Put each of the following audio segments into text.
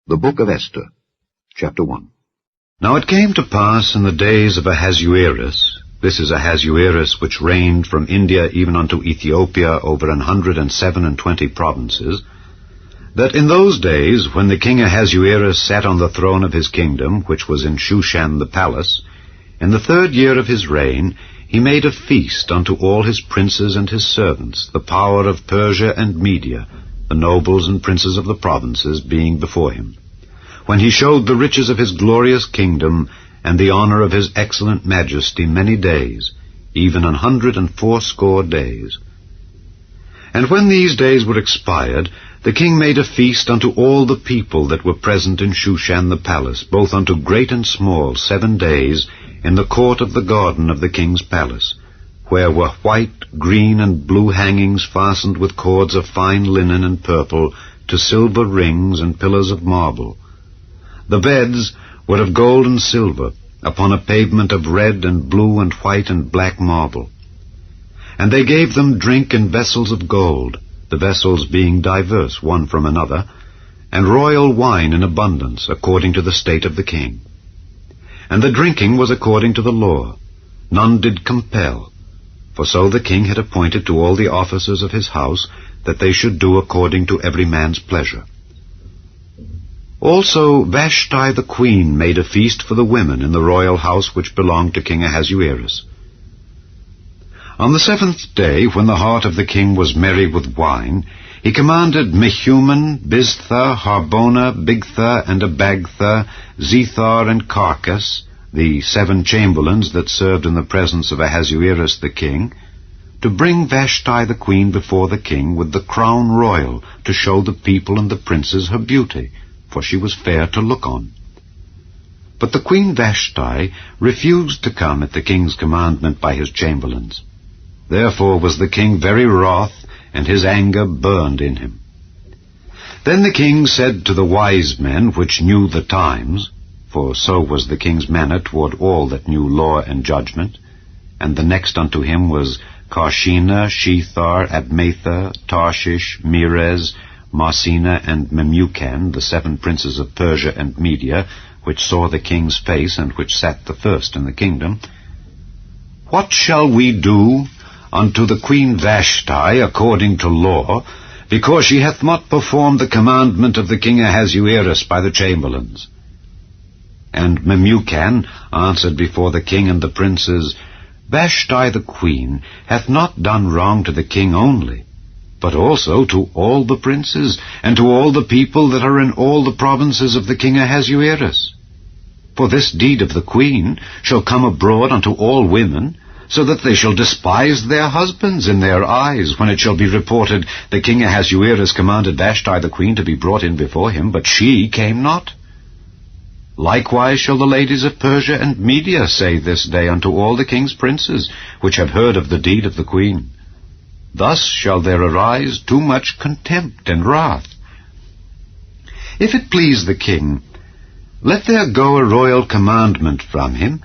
The Book of Esther, Chapter 1. Now it came to pass in the days of Ahasuerus, this is Ahasuerus which reigned from India even unto Ethiopia over 127 provinces, that in those days when the king Ahasuerus sat on the throne of his kingdom, which was in Shushan the palace, in the 3rd year of his reign, he made a feast unto all his princes and his servants, the power of Persia and Media, the nobles and princes of the provinces being before him, when he showed the riches of his glorious kingdom and the honor of his excellent majesty many days, even 180 days. And when these days were expired, the king made a feast unto all the people that were present in Shushan the palace, both unto great and small, 7 days, in the court of the garden of the king's palace, where were white, green, and blue hangings fastened with cords of fine linen and purple to silver rings and pillars of marble. The beds were of gold and silver, upon a pavement of red and blue and white and black marble. And they gave them drink in vessels of gold, the vessels being diverse one from another, and royal wine in abundance, according to the state of the king. And the drinking was according to the law, none did compel, for so the king had appointed to all the officers of his house, that they should do according to every man's pleasure. Also Vashti the queen made a feast for the women in the royal house which belonged to King Ahasuerus. On the 7th day, when the heart of the king was merry with wine, he commanded Mehuman, Biztha, Harbona, Bigtha, and Abagtha, Zethar, and Carcas, the 7 chamberlains that served in the presence of Ahasuerus the king, to bring Vashti the queen before the king with the crown royal, to show the people and the princes her beauty, for she was fair to look on. But the queen Vashti refused to come at the king's commandment by his chamberlains. Therefore was the king very wroth, and his anger burned in him. Then the king said to the wise men which knew the times, for so was the king's manner toward all that knew law and judgment, and the next unto him was Carshena, Shethar, Admatha, Tarshish, Meres, Marsena, and Memucan, the 7 princes of Persia and Media, which saw the king's face, and which sat the first in the kingdom. What shall we do unto the queen Vashti according to law, because she hath not performed the commandment of the king Ahasuerus by the chamberlains? And Memucan answered before the king and the princes, Vashti the queen hath not done wrong to the king only, but also to all the princes, and to all the people that are in all the provinces of the king Ahasuerus. For this deed of the queen shall come abroad unto all women, so that they shall despise their husbands in their eyes, when it shall be reported, the king Ahasuerus commanded Vashti the queen to be brought in before him, but she came not. Likewise shall the ladies of Persia and Media say this day unto all the king's princes, which have heard of the deed of the queen. Thus shall there arise too much contempt and wrath. If it please the king, let there go a royal commandment from him,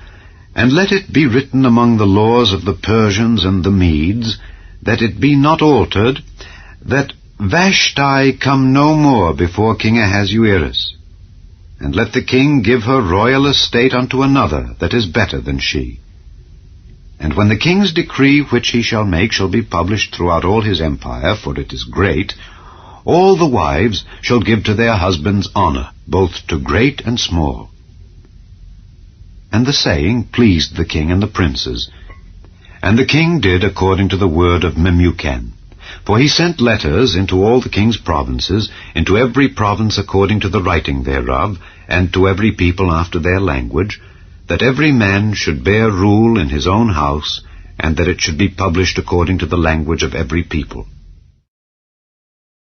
and let it be written among the laws of the Persians and the Medes, that it be not altered, that Vashti come no more before King Ahasuerus. And let the king give her royal estate unto another that is better than she. And when the king's decree which he shall make shall be published throughout all his empire, for it is great, all the wives shall give to their husbands honor, both to great and small. And the saying pleased the king and the princes. And the king did according to the word of Memucan. For he sent letters into all the king's provinces, into every province according to the writing thereof, and to every people after their language, that every man should bear rule in his own house, and that it should be published according to the language of every people.